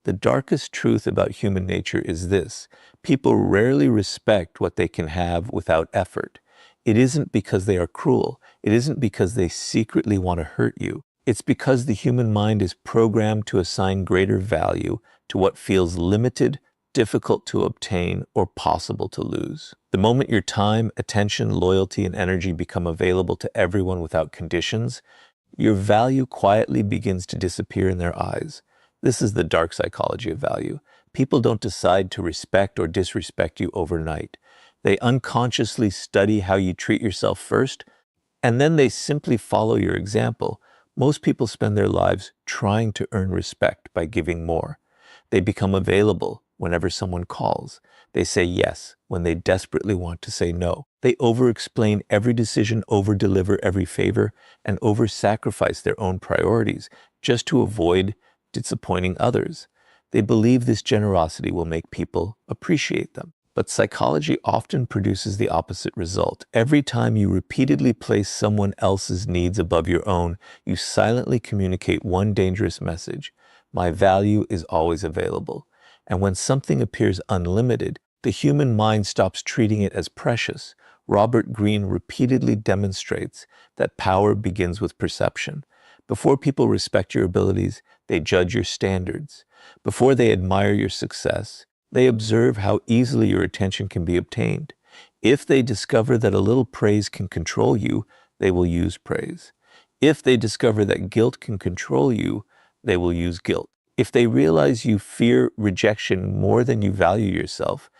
The darkest truth about human nature is this: people rarely respect what they can have without effort. It isn't because they are cruel. It isn't because they secretly want to hurt you. It's because the human mind is programmed to assign greater value to what feels limited, difficult to obtain, or possible to lose. The moment your time, attention, loyalty, and energy become available to everyone without conditions, your value quietly begins to disappear in their eyes. This is the dark psychology of value. People don't decide to respect or disrespect you overnight. They unconsciously study how you treat yourself first, and then they simply follow your example. Most people spend their lives trying to earn respect by giving more. They become available whenever someone calls. They say yes when they desperately want to say no. They over-explain every decision, over-deliver every favor, and over-sacrifice their own priorities just to avoid disappointing others. They believe this generosity will make people appreciate them. But psychology often produces the opposite result. Every time you repeatedly place someone else's needs above your own, you silently communicate one dangerous message: my value is always available. And when something appears unlimited, the human mind stops treating it as precious. Robert Greene repeatedly demonstrates that power begins with perception. Before people respect your abilities, they judge your standards. Before they admire your success, they observe how easily your attention can be obtained. If they discover that a little praise can control you, they will use praise. If they discover that guilt can control you, they will use guilt. If they realize you fear rejection more than you value yourself,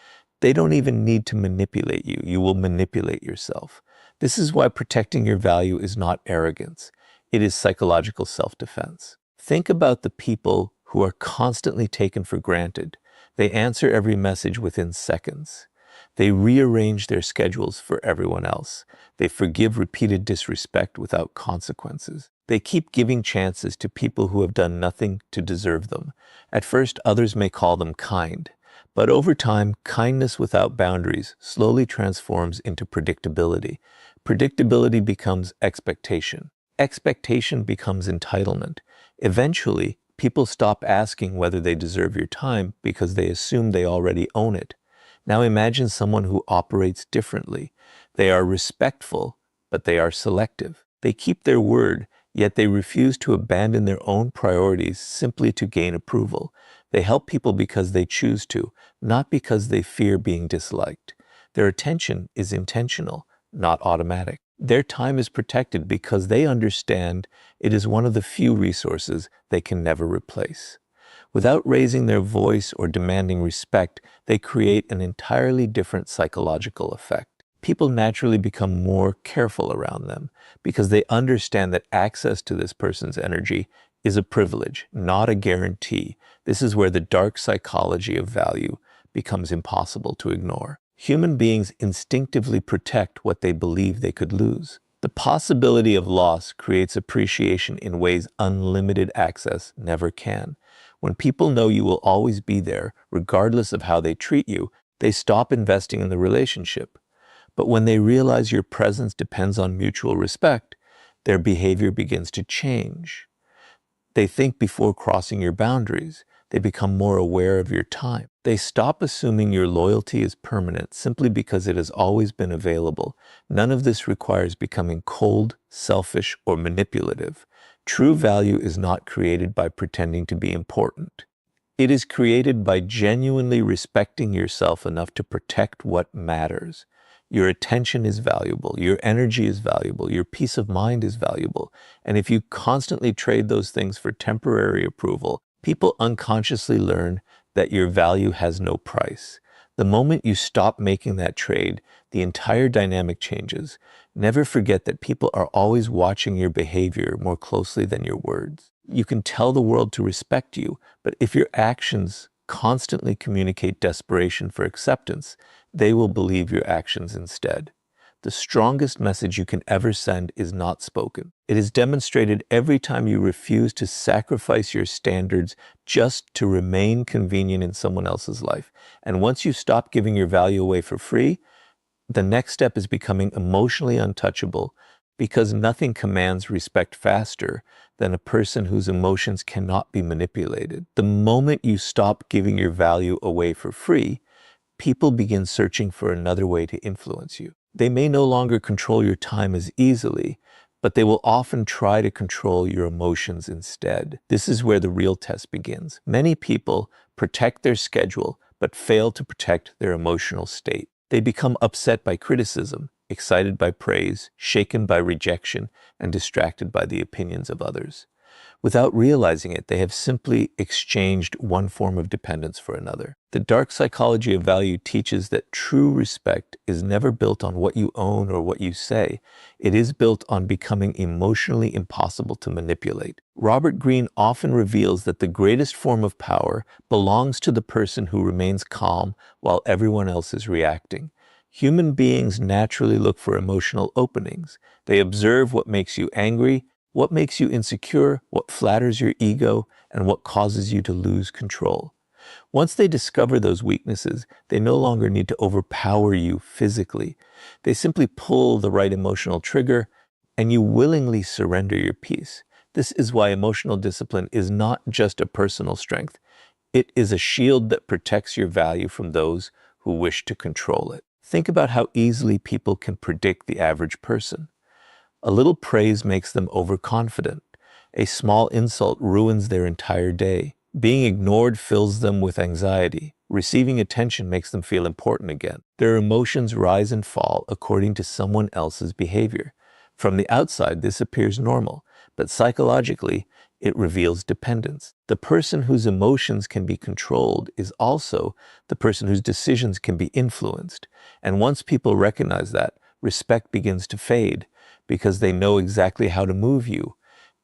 they don't even need to manipulate you. You will manipulate yourself. This is why protecting your value is not arrogance. It is psychological self-defense. Think about the people who are constantly taken for granted. They answer every message within seconds. They rearrange their schedules for everyone else. They forgive repeated disrespect without consequences. They keep giving chances to people who have done nothing to deserve them. At first, others may call them kind, but over time, kindness without boundaries slowly transforms into predictability. Predictability becomes expectation. Expectation becomes entitlement. Eventually, people stop asking whether they deserve your time because they assume they already own it. Now imagine someone who operates differently. They are respectful, but they are selective. They keep their word, yet they refuse to abandon their own priorities simply to gain approval. They help people because they choose to, not because they fear being disliked. Their attention is intentional, not automatic. Their time is protected because they understand it is one of the few resources they can never replace. Without raising their voice or demanding respect, they create an entirely different psychological effect. People naturally become more careful around them because they understand that access to this person's energy is a privilege, not a guarantee. This is where the dark psychology of value becomes impossible to ignore. Human beings instinctively protect what they believe they could lose. The possibility of loss creates appreciation in ways unlimited access never can. When people know you will always be there, regardless of how they treat you, they stop investing in the relationship. But when they realize your presence depends on mutual respect, their behavior begins to change. They think before crossing your boundaries. They become more aware of your time. They stop assuming your loyalty is permanent simply because it has always been available. None of this requires becoming cold, selfish, or manipulative. True value is not created by pretending to be important. It is created by genuinely respecting yourself enough to protect what matters. Your attention is valuable, your energy is valuable, your peace of mind is valuable. And if you constantly trade those things for temporary approval, people unconsciously learn that your value has no price. The moment you stop making that trade, the entire dynamic changes. Never forget that people are always watching your behavior more closely than your words. You can tell the world to respect you, but if your actions constantly communicate desperation for acceptance, they will believe your actions instead. The strongest message you can ever send is not spoken. It is demonstrated every time you refuse to sacrifice your standards just to remain convenient in someone else's life. And once you stop giving your value away for free, the next step is becoming emotionally untouchable. because nothing commands respect faster than a person whose emotions cannot be manipulated. The moment you stop giving your value away for free, people begin searching for another way to influence you. They may no longer control your time as easily, but they will often try to control your emotions instead. This is where the real test begins. Many people protect their schedule, but fail to protect their emotional state. They become upset by criticism, excited by praise, shaken by rejection, and distracted by the opinions of others. Without realizing it, they have simply exchanged one form of dependence for another. The dark psychology of value teaches that true respect is never built on what you own or what you say. It is built on becoming emotionally impossible to manipulate. Robert Greene often reveals that the greatest form of power belongs to the person who remains calm while everyone else is reacting. Human beings naturally look for emotional openings. They observe what makes you angry, what makes you insecure, what flatters your ego, and what causes you to lose control. Once they discover those weaknesses, they no longer need to overpower you physically. They simply pull the right emotional trigger, and you willingly surrender your peace. This is why emotional discipline is not just a personal strength. It is a shield that protects your value from those who wish to control it. Think about how easily people can predict the average person. A little praise makes them overconfident. A small insult ruins their entire day. Being ignored fills them with anxiety. Receiving attention makes them feel important again. Their emotions rise and fall according to someone else's behavior. From the outside, this appears normal, but psychologically, it reveals dependence. The person whose emotions can be controlled is also the person whose decisions can be influenced. And once people recognize that, respect begins to fade because they know exactly how to move you.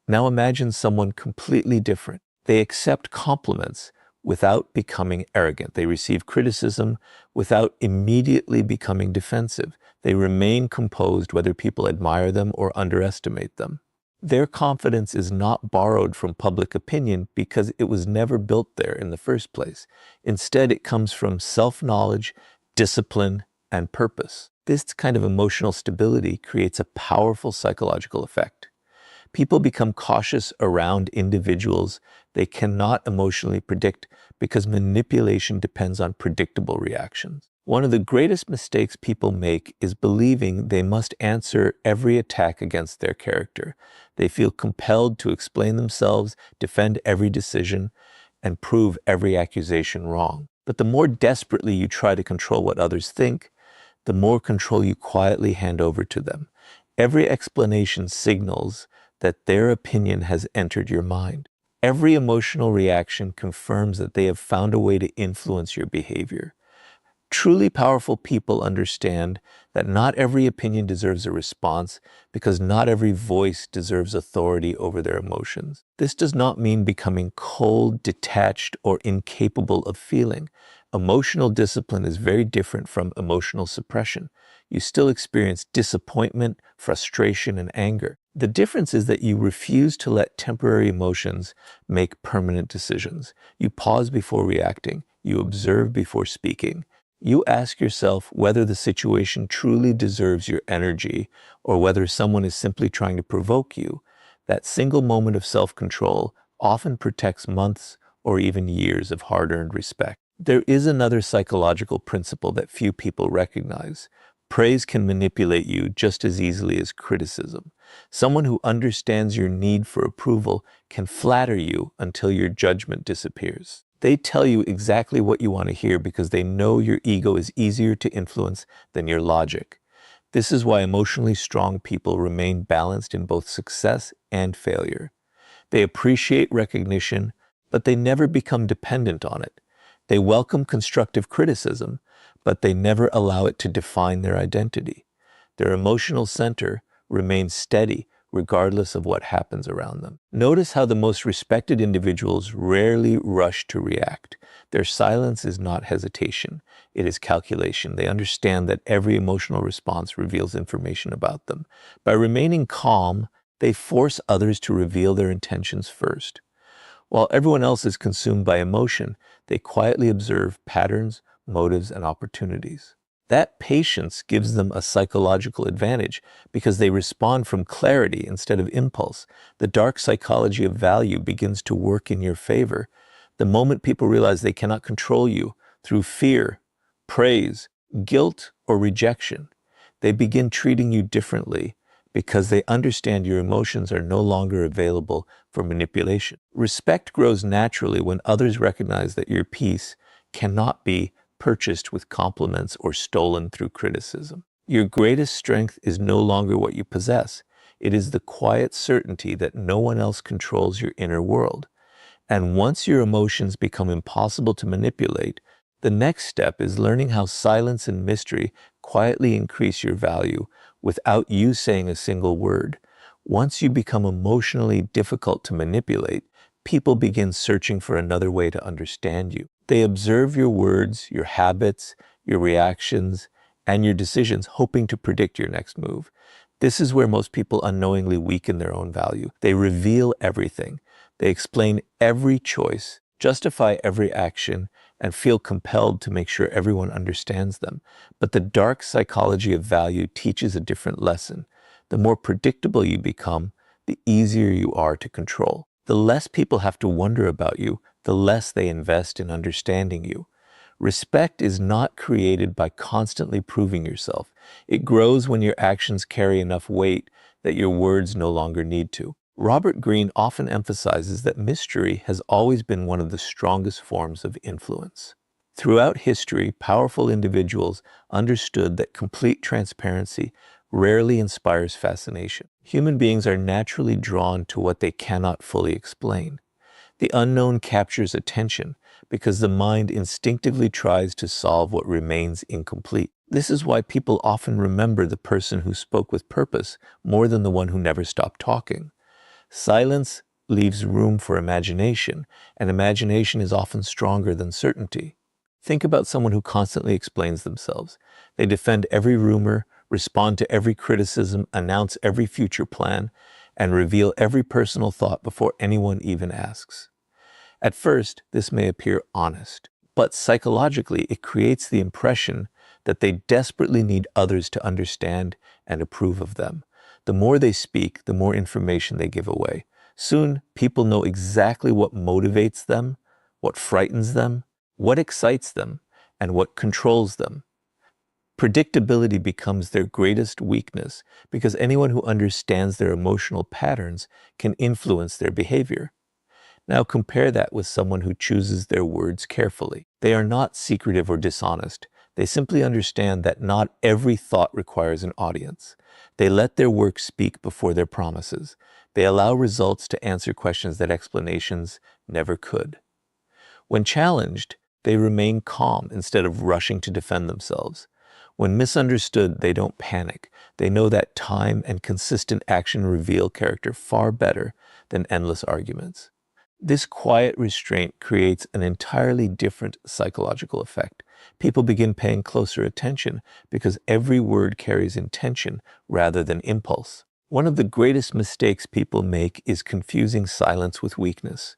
Now imagine someone completely different. They accept compliments without becoming arrogant. They receive criticism without immediately becoming defensive. They remain composed whether people admire them or underestimate them. Their confidence is not borrowed from public opinion because it was never built there in the first place. Instead, it comes from self-knowledge, discipline, and purpose. This kind of emotional stability creates a powerful psychological effect. People become cautious around individuals they cannot emotionally predict because manipulation depends on predictable reactions. One of the greatest mistakes people make is believing they must answer every attack against their character. They feel compelled to explain themselves, defend every decision, and prove every accusation wrong. But the more desperately you try to control what others think, the more control you quietly hand over to them. Every explanation signals that their opinion has entered your mind. Every emotional reaction confirms that they have found a way to influence your behavior. Truly powerful people understand that not every opinion deserves a response because not every voice deserves authority over their emotions. This does not mean becoming cold, detached, or incapable of feeling. Emotional discipline is very different from emotional suppression. You still experience disappointment, frustration, and anger. The difference is that you refuse to let temporary emotions make permanent decisions. You pause before reacting. You observe before speaking. You ask yourself whether the situation truly deserves your energy or whether someone is simply trying to provoke you. That single moment of self-control often protects months or even years of hard-earned respect. There is another psychological principle that few people recognize. Praise can manipulate you just as easily as criticism. Someone who understands your need for approval can flatter you until your judgment disappears. They tell you exactly what you want to hear because they know your ego is easier to influence than your logic. This is why emotionally strong people remain balanced in both success and failure. They appreciate recognition, but they never become dependent on it. They welcome constructive criticism, but they never allow it to define their identity. Their emotional center remains steady regardless of what happens around them. Notice how the most respected individuals rarely rush to react. Their silence is not hesitation, it is calculation. They understand that every emotional response reveals information about them. By remaining calm, they force others to reveal their intentions first. While everyone else is consumed by emotion, they quietly observe patterns, motives, and opportunities. That patience gives them a psychological advantage because they respond from clarity instead of impulse. The dark psychology of value begins to work in your favor. The moment people realize they cannot control you through fear, praise, guilt, or rejection, they begin treating you differently because they understand your emotions are no longer available for manipulation. Respect grows naturally when others recognize that your peace cannot be purchased with compliments or stolen through criticism. Your greatest strength is no longer what you possess. It is the quiet certainty that no one else controls your inner world. And once your emotions become impossible to manipulate, the next step is learning how silence and mystery quietly increase your value without you saying a single word. Once you become emotionally difficult to manipulate, people begin searching for another way to understand you. They observe your words, your habits, your reactions, and your decisions, hoping to predict your next move. This is where most people unknowingly weaken their own value. They reveal everything. They explain every choice, justify every action, and feel compelled to make sure everyone understands them. But the dark psychology of value teaches a different lesson. The more predictable you become, the easier you are to control. The less people have to wonder about you, the less they invest in understanding you. Respect is not created by constantly proving yourself. It grows when your actions carry enough weight that your words no longer need to. Robert Greene often emphasizes that mystery has always been one of the strongest forms of influence. Throughout history, powerful individuals understood that complete transparency rarely inspires fascination. Human beings are naturally drawn to what they cannot fully explain. The unknown captures attention because the mind instinctively tries to solve what remains incomplete. This is why people often remember the person who spoke with purpose more than the one who never stopped talking. Silence leaves room for imagination, and imagination is often stronger than certainty. Think about someone who constantly explains themselves. They defend every rumor, respond to every criticism, announce every future plan, and reveal every personal thought before anyone even asks. At first, this may appear honest, but psychologically, it creates the impression that they desperately need others to understand and approve of them. The more they speak, the more information they give away. Soon, people know exactly what motivates them, what frightens them, what excites them, and what controls them. Predictability becomes their greatest weakness because anyone who understands their emotional patterns can influence their behavior. Now compare that with someone who chooses their words carefully. They are not secretive or dishonest. They simply understand that not every thought requires an audience. They let their work speak before their promises. They allow results to answer questions that explanations never could. When challenged, they remain calm instead of rushing to defend themselves. When misunderstood, they don't panic. They know that time and consistent action reveal character far better than endless arguments. This quiet restraint creates an entirely different psychological effect. People begin paying closer attention because every word carries intention rather than impulse. One of the greatest mistakes people make is confusing silence with weakness.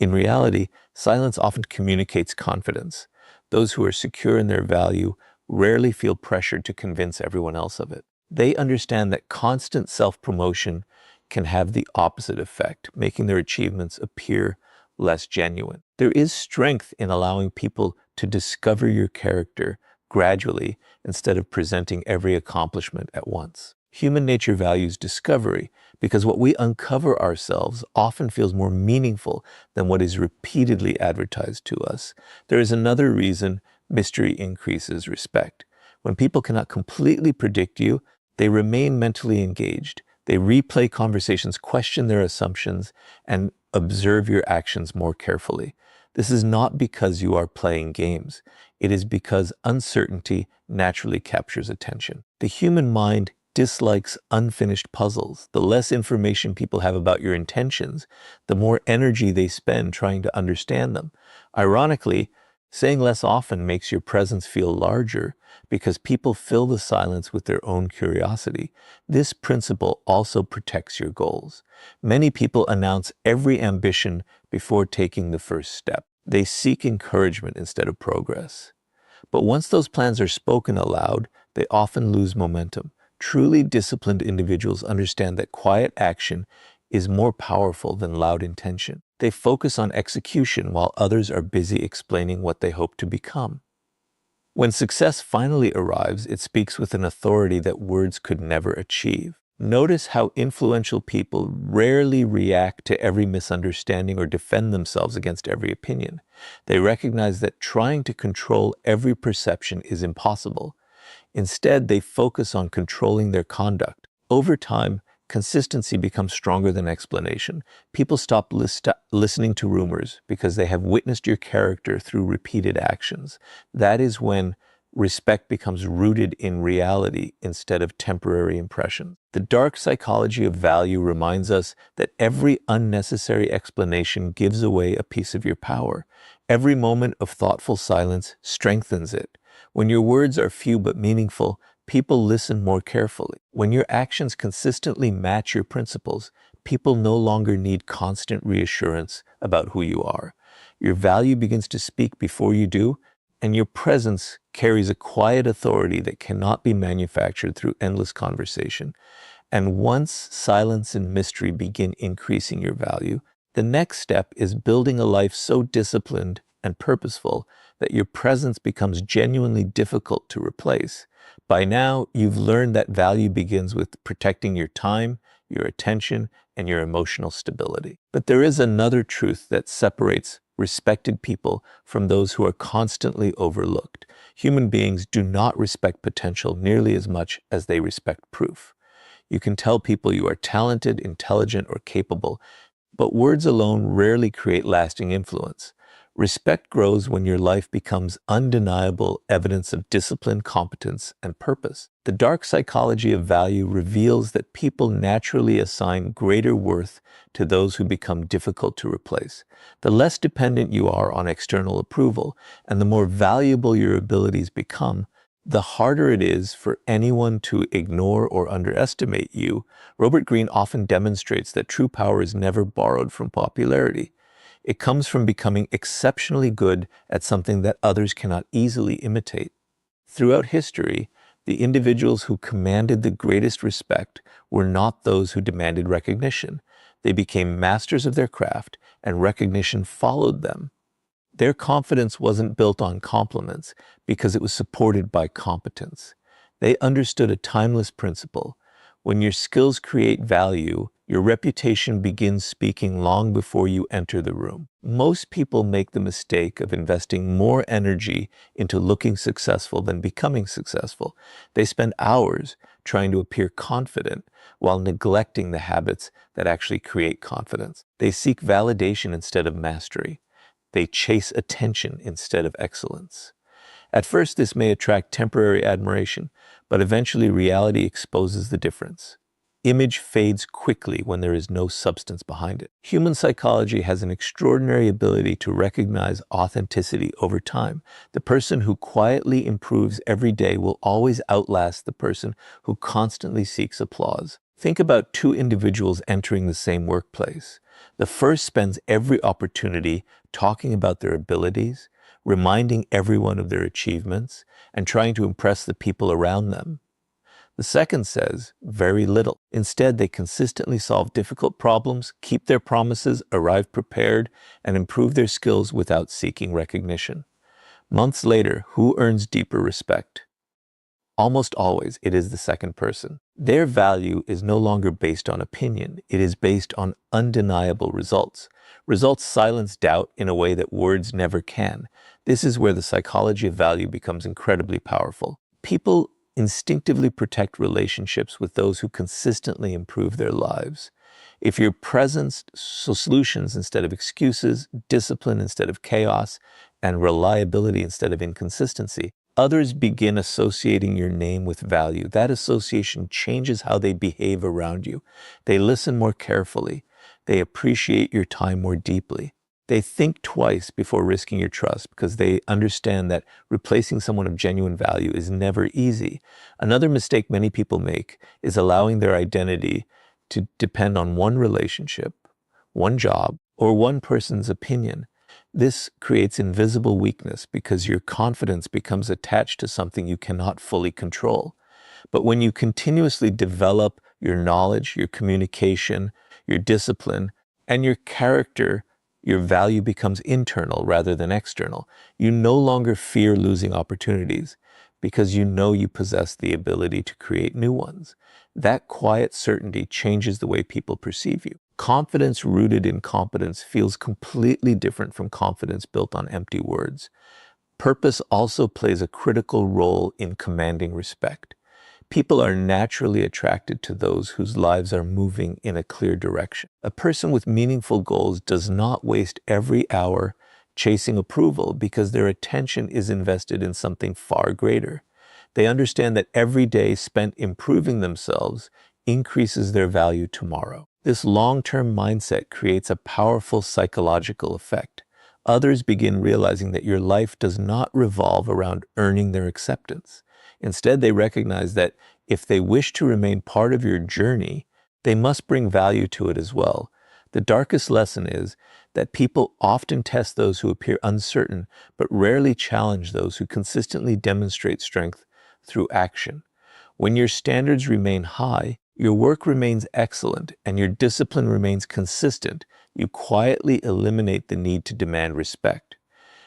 In reality, silence often communicates confidence. Those who are secure in their value rarely feel pressured to convince everyone else of it. They understand that constant self-promotion can have the opposite effect, making their achievements appear less genuine. There is strength in allowing people to discover your character gradually instead of presenting every accomplishment at once. Human nature values discovery because what we uncover ourselves often feels more meaningful than what is repeatedly advertised to us. There is another reason mystery increases respect. When people cannot completely predict you, they remain mentally engaged. They replay conversations, question their assumptions, and observe your actions more carefully. This is not because you are playing games. It is because uncertainty naturally captures attention. The human mind dislikes unfinished puzzles. The less information people have about your intentions, the more energy they spend trying to understand them. Ironically, saying less often makes your presence feel larger because people fill the silence with their own curiosity. This principle also protects your goals. Many people announce every ambition before taking the first step. They seek encouragement instead of progress. But once those plans are spoken aloud, they often lose momentum. Truly disciplined individuals understand that quiet action is more powerful than loud intention. They focus on execution while others are busy explaining what they hope to become. When success finally arrives, it speaks with an authority that words could never achieve. Notice how influential people rarely react to every misunderstanding or defend themselves against every opinion. They recognize that trying to control every perception is impossible. Instead, they focus on controlling their conduct. Over time, consistency becomes stronger than explanation. People stop listening to rumors because they have witnessed your character through repeated actions. That is when respect becomes rooted in reality instead of temporary impressions. The dark psychology of value reminds us that every unnecessary explanation gives away a piece of your power. Every moment of thoughtful silence strengthens it. When your words are few but meaningful, people listen more carefully. When your actions consistently match your principles, people no longer need constant reassurance about who you are. Your value begins to speak before you do, and your presence carries a quiet authority that cannot be manufactured through endless conversation. And once silence and mystery begin increasing your value, the next step is building a life so disciplined and purposeful that your presence becomes genuinely difficult to replace. By now, you've learned that value begins with protecting your time, your attention, and your emotional stability. But there is another truth that separates respected people from those who are constantly overlooked. Human beings do not respect potential nearly as much as they respect proof. You can tell people you are talented, intelligent, or capable, but words alone rarely create lasting influence. Respect grows when your life becomes undeniable evidence of discipline, competence, and purpose. The dark psychology of value reveals that people naturally assign greater worth to those who become difficult to replace. The less dependent you are on external approval, and the more valuable your abilities become, the harder it is for anyone to ignore or underestimate you. Robert Greene often demonstrates that true power is never borrowed from popularity. It comes from becoming exceptionally good at something that others cannot easily imitate. Throughout history, the individuals who commanded the greatest respect were not those who demanded recognition. They became masters of their craft, and recognition followed them. Their confidence wasn't built on compliments because it was supported by competence. They understood a timeless principle. When your skills create value, your reputation begins speaking long before you enter the room. Most people make the mistake of investing more energy into looking successful than becoming successful. They spend hours trying to appear confident while neglecting the habits that actually create confidence. They seek validation instead of mastery. They chase attention instead of excellence. At first, this may attract temporary admiration, but eventually reality exposes the difference. Image fades quickly when there is no substance behind it. Human psychology has an extraordinary ability to recognize authenticity over time. The person who quietly improves every day will always outlast the person who constantly seeks applause. Think about two individuals entering the same workplace. The first spends every opportunity talking about their abilities, reminding everyone of their achievements, and trying to impress the people around them. The second says very little. Instead, they consistently solve difficult problems, keep their promises, arrive prepared, and improve their skills without seeking recognition. Months later, who earns deeper respect? Almost always, it is the second person. Their value is no longer based on opinion. It is based on undeniable results. Results silence doubt in a way that words never can. This is where the psychology of value becomes incredibly powerful. People instinctively protect relationships with those who consistently improve their lives. If your presence, solutions instead of excuses, discipline instead of chaos, and reliability instead of inconsistency, others begin associating your name with value. That association changes how they behave around you. They listen more carefully. They appreciate your time more deeply. They think twice before risking your trust because they understand that replacing someone of genuine value is never easy. Another mistake many people make is allowing their identity to depend on one relationship, one job, or one person's opinion. This creates invisible weakness because your confidence becomes attached to something you cannot fully control. But when you continuously develop your knowledge, your communication, your discipline, and your character, your value becomes internal rather than external. You no longer fear losing opportunities because you know you possess the ability to create new ones. That quiet certainty changes the way people perceive you. Confidence rooted in competence feels completely different from confidence built on empty words. Purpose also plays a critical role in commanding respect. People are naturally attracted to those whose lives are moving in a clear direction. A person with meaningful goals does not waste every hour chasing approval because their attention is invested in something far greater. They understand that every day spent improving themselves increases their value tomorrow. This long-term mindset creates a powerful psychological effect. Others begin realizing that your life does not revolve around earning their acceptance. Instead, they recognize that if they wish to remain part of your journey, they must bring value to it as well. The darkest lesson is that people often test those who appear uncertain, but rarely challenge those who consistently demonstrate strength through action. When your standards remain high, your work remains excellent, and your discipline remains consistent, you quietly eliminate the need to demand respect.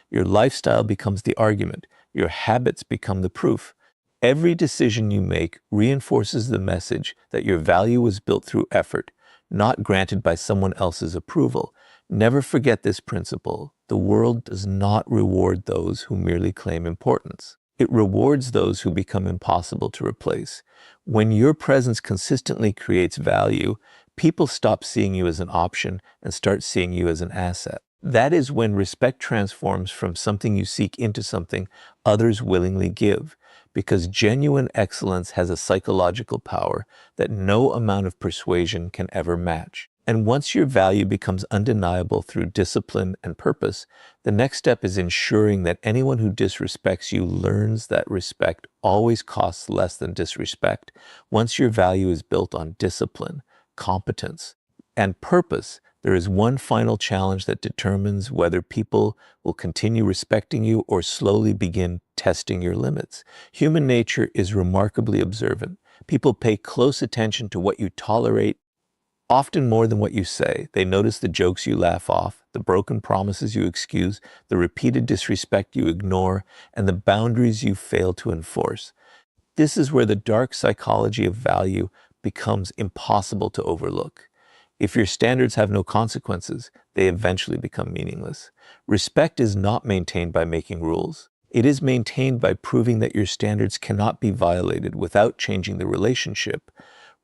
Your lifestyle becomes the argument. Your habits become the proof. Every decision you make reinforces the message that your value was built through effort, not granted by someone else's approval. Never forget this principle. The world does not reward those who merely claim importance. It rewards those who become impossible to replace. When your presence consistently creates value, people stop seeing you as an option and start seeing you as an asset. That is when respect transforms from something you seek into something others willingly give, because genuine excellence has a psychological power that no amount of persuasion can ever match. And once your value becomes undeniable through discipline and purpose, the next step is ensuring that anyone who disrespects you learns that respect always costs less than disrespect. Once your value is built on discipline, competence, and purpose, there is one final challenge that determines whether people will continue respecting you or slowly begin testing your limits. Human nature is remarkably observant. People pay close attention to what you tolerate, often more than what you say. They notice the jokes you laugh off, the broken promises you excuse, the repeated disrespect you ignore, and the boundaries you fail to enforce. This is where the dark psychology of value becomes impossible to overlook. If your standards have no consequences, they eventually become meaningless. Respect is not maintained by making rules. It is maintained by proving that your standards cannot be violated without changing the relationship.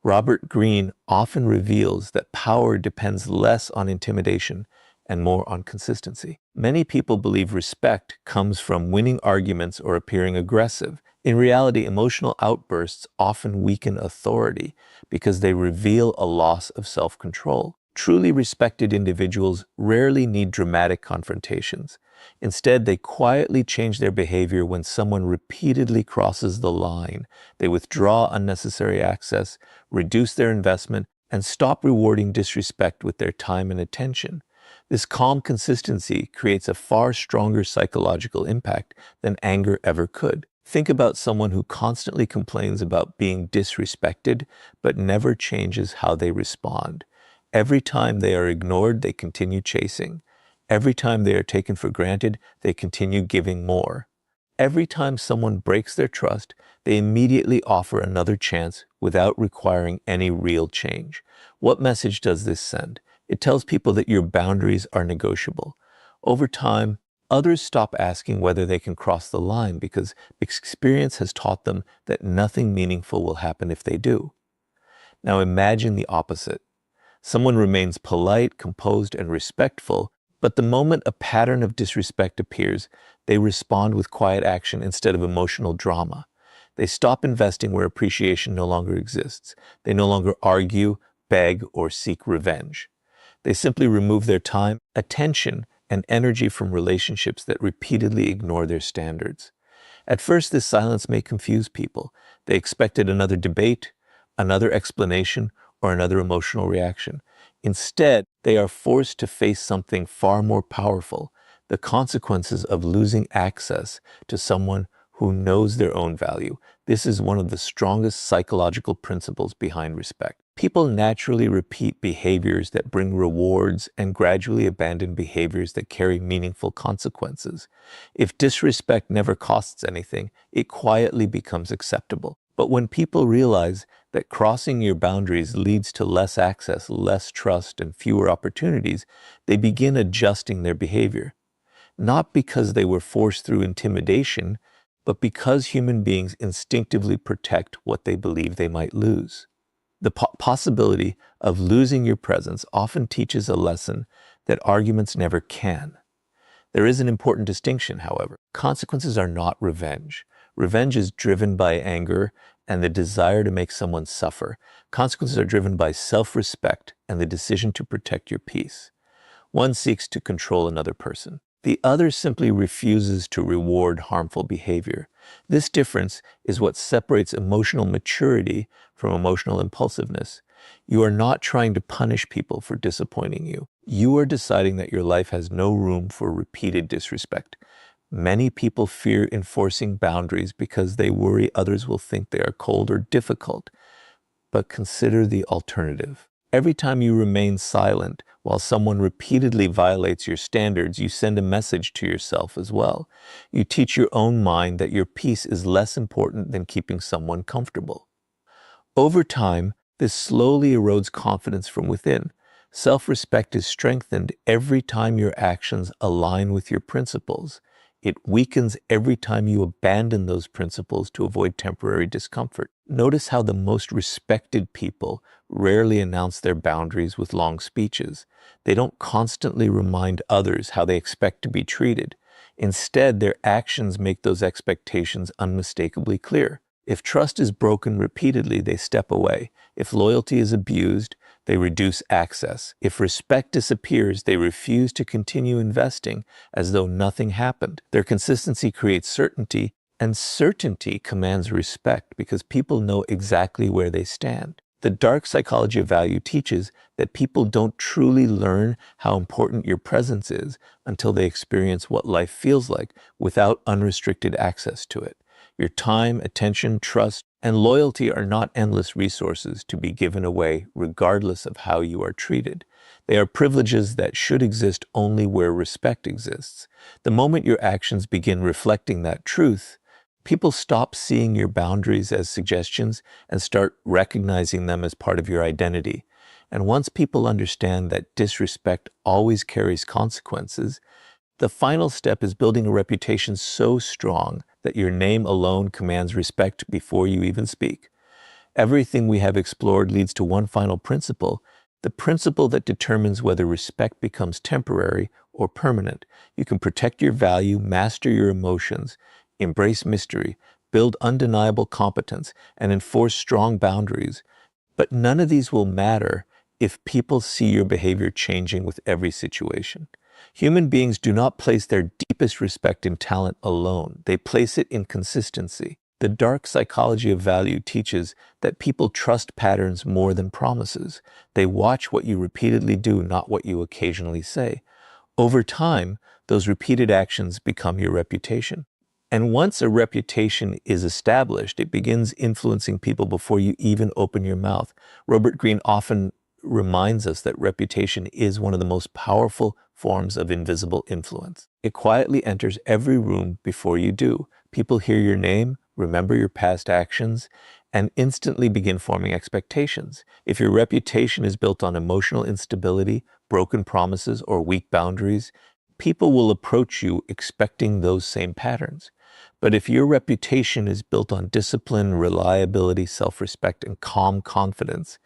Robert Greene often reveals that power depends less on intimidation and more on consistency. Many people believe respect comes from winning arguments or appearing aggressive. In reality, emotional outbursts often weaken authority because they reveal a loss of self-control. Truly respected individuals rarely need dramatic confrontations. Instead, they quietly change their behavior when someone repeatedly crosses the line. They withdraw unnecessary access, reduce their investment, and stop rewarding disrespect with their time and attention. This calm consistency creates a far stronger psychological impact than anger ever could. Think about someone who constantly complains about being disrespected, but never changes how they respond. Every time they are ignored, they continue chasing. Every time they are taken for granted, they continue giving more. Every time someone breaks their trust, they immediately offer another chance without requiring any real change. What message does this send? It tells people that your boundaries are negotiable. Over time, others stop asking whether they can cross the line because experience has taught them that nothing meaningful will happen if they do. Now imagine the opposite. Someone remains polite, composed, and respectful, but the moment a pattern of disrespect appears, they respond with quiet action instead of emotional drama. They stop investing where appreciation no longer exists. They no longer argue, beg, or seek revenge. They simply remove their time, attention, and energy from relationships that repeatedly ignore their standards. At first, this silence may confuse people. They expected another debate, another explanation, or another emotional reaction. Instead, they are forced to face something far more powerful. the consequences of losing access to someone who knows their own value. This is one of the strongest psychological principles behind respect. People naturally repeat behaviors that bring rewards and gradually abandon behaviors that carry meaningful consequences. If disrespect never costs anything, it quietly becomes acceptable. But when people realize that crossing your boundaries leads to less access, less trust, and fewer opportunities, they begin adjusting their behavior. Not because they were forced through intimidation, but because human beings instinctively protect what they believe they might lose. The possibility of losing your presence often teaches a lesson that arguments never can. There is an important distinction, however. Consequences are not revenge. Revenge is driven by anger and the desire to make someone suffer. Consequences are driven by self-respect and the decision to protect your peace. One seeks to control another person. The other simply refuses to reward harmful behavior. This difference is what separates emotional maturity from emotional impulsiveness. You are not trying to punish people for disappointing you. You are deciding that your life has no room for repeated disrespect. Many people fear enforcing boundaries because they worry others will think they are cold or difficult. But consider the alternative. Every time you remain silent while someone repeatedly violates your standards, you send a message to yourself as well. You teach your own mind that your peace is less important than keeping someone comfortable. Over time, this slowly erodes confidence from within. Self-respect is strengthened every time your actions align with your principles. It weakens every time you abandon those principles to avoid temporary discomfort. Notice how the most respected people rarely announce their boundaries with long speeches. They don't constantly remind others how they expect to be treated. Instead, their actions make those expectations unmistakably clear. If trust is broken repeatedly, they step away. If loyalty is abused, they reduce access. If respect disappears, they refuse to continue investing as though nothing happened. Their consistency creates certainty, and certainty commands respect because people know exactly where they stand. The dark psychology of value teaches that people don't truly learn how important your presence is until they experience what life feels like without unrestricted access to it. Your time, attention, trust, and loyalty are not endless resources to be given away regardless of how you are treated. They are privileges that should exist only where respect exists. The moment your actions begin reflecting that truth, people stop seeing your boundaries as suggestions and start recognizing them as part of your identity. And once people understand that disrespect always carries consequences, the final step is building a reputation so strong that your name alone commands respect before you even speak. Everything we have explored leads to one final principle, the principle that determines whether respect becomes temporary or permanent. You can protect your value, master your emotions, embrace mystery, build undeniable competence, and enforce strong boundaries. But none of these will matter if people see your behavior changing with every situation. Human beings do not place their deepest respect in talent alone. They place it in consistency. The dark psychology of value teaches that people trust patterns more than promises. They watch what you repeatedly do, not what you occasionally say. Over time, those repeated actions become your reputation. And once a reputation is established, it begins influencing people before you even open your mouth. Robert Greene often reminds us that reputation is one of the most powerful forms of invisible influence. It quietly enters every room before you do. People hear your name, remember your past actions, and instantly begin forming expectations. If your reputation is built on emotional instability, broken promises, or weak boundaries, people will approach you expecting those same patterns. But if your reputation is built on discipline, reliability, self-respect, and calm confidence,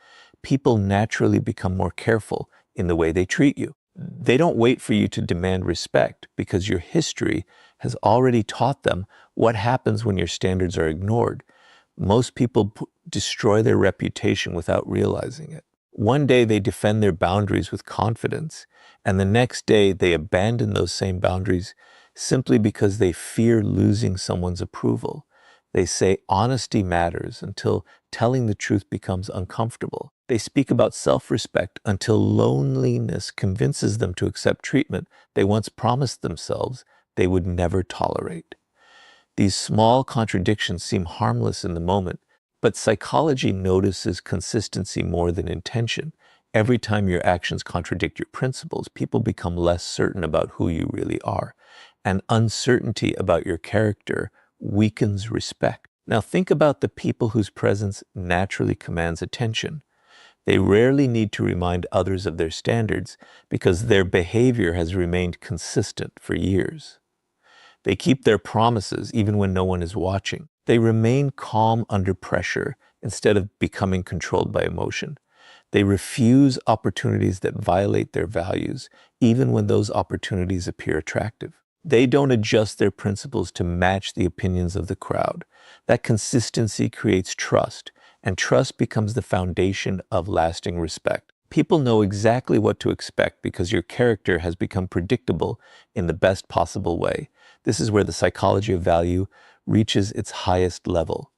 people naturally become more careful in the way they treat you. They don't wait for you to demand respect because your history has already taught them what happens when your standards are ignored. Most people destroy their reputation without realizing it. One day they defend their boundaries with confidence, and the next day they abandon those same boundaries simply because they fear losing someone's approval. They say honesty matters until telling the truth becomes uncomfortable. They speak about self-respect until loneliness convinces them to accept treatment they once promised themselves they would never tolerate. These small contradictions seem harmless in the moment, but psychology notices consistency more than intention. Every time your actions contradict your principles, people become less certain about who you really are, and uncertainty about your character weakens respect. Now think about the people whose presence naturally commands attention. They rarely need to remind others of their standards because their behavior has remained consistent for years. They keep their promises even when no one is watching. They remain calm under pressure instead of becoming controlled by emotion. They refuse opportunities that violate their values, even when those opportunities appear attractive. They don't adjust their principles to match the opinions of the crowd. That consistency creates trust, and trust becomes the foundation of lasting respect. People know exactly what to expect because your character has become predictable in the best possible way. This is where the psychology of value reaches its highest level.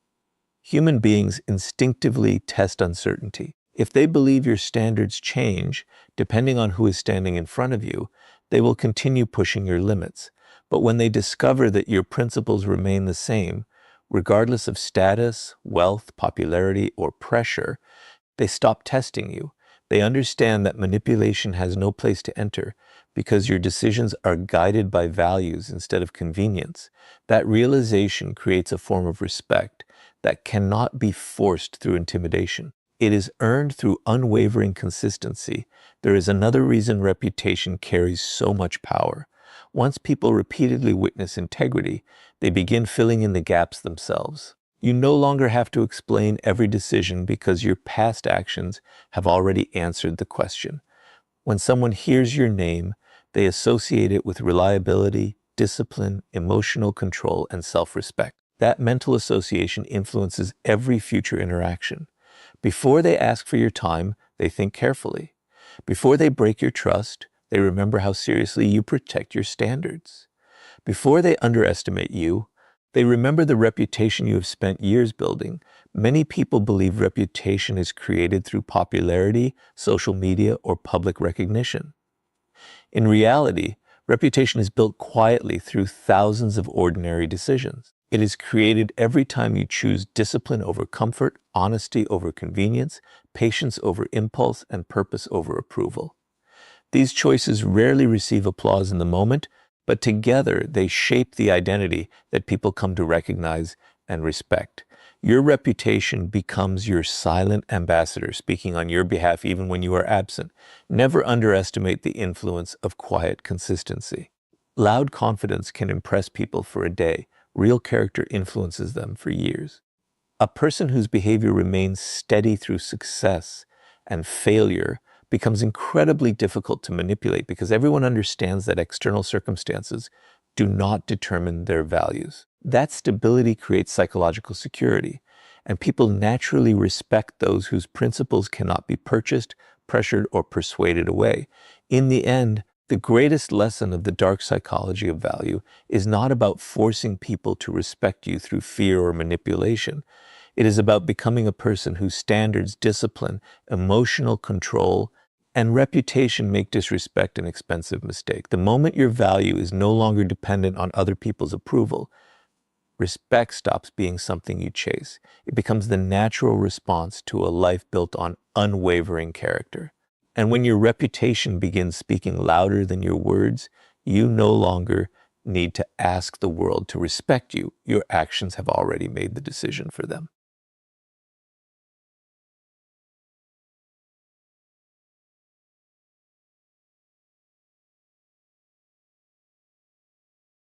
Human beings instinctively test uncertainty. If they believe your standards change, depending on who is standing in front of you, they will continue pushing your limits. But when they discover that your principles remain the same, regardless of status, wealth, popularity, or pressure, they stop testing you. They understand that manipulation has no place to enter because your decisions are guided by values instead of convenience. That realization creates a form of respect that cannot be forced through intimidation. It is earned through unwavering consistency. There is another reason reputation carries so much power. Once people repeatedly witness integrity, they begin filling in the gaps themselves. You no longer have to explain every decision because your past actions have already answered the question. When someone hears your name, they associate it with reliability, discipline, emotional control, and self-respect. That mental association influences every future interaction. Before they ask for your time, they think carefully. Before they break your trust, they remember how seriously you protect your standards. Before they underestimate you, they remember the reputation you have spent years building. Many people believe reputation is created through popularity, social media, or public recognition. In reality, reputation is built quietly through thousands of ordinary decisions. It is created every time you choose discipline over comfort, honesty over convenience, patience over impulse, and purpose over approval. These choices rarely receive applause in the moment, but together they shape the identity that people come to recognize and respect. Your reputation becomes your silent ambassador, speaking on your behalf even when you are absent. Never underestimate the influence of quiet consistency. Loud confidence can impress people for a day. Real character influences them for years. A person whose behavior remains steady through success and failure becomes incredibly difficult to manipulate because everyone understands that external circumstances do not determine their values. That stability creates psychological security, and people naturally respect those whose principles cannot be purchased, pressured, or persuaded away. In the end, the greatest lesson of the dark psychology of value is not about forcing people to respect you through fear or manipulation. It is about becoming a person whose standards, discipline, emotional control, and reputation make disrespect an expensive mistake. The moment your value is no longer dependent on other people's approval, respect stops being something you chase. It becomes the natural response to a life built on unwavering character. And when your reputation begins speaking louder than your words, you no longer need to ask the world to respect you. Your actions have already made the decision for them.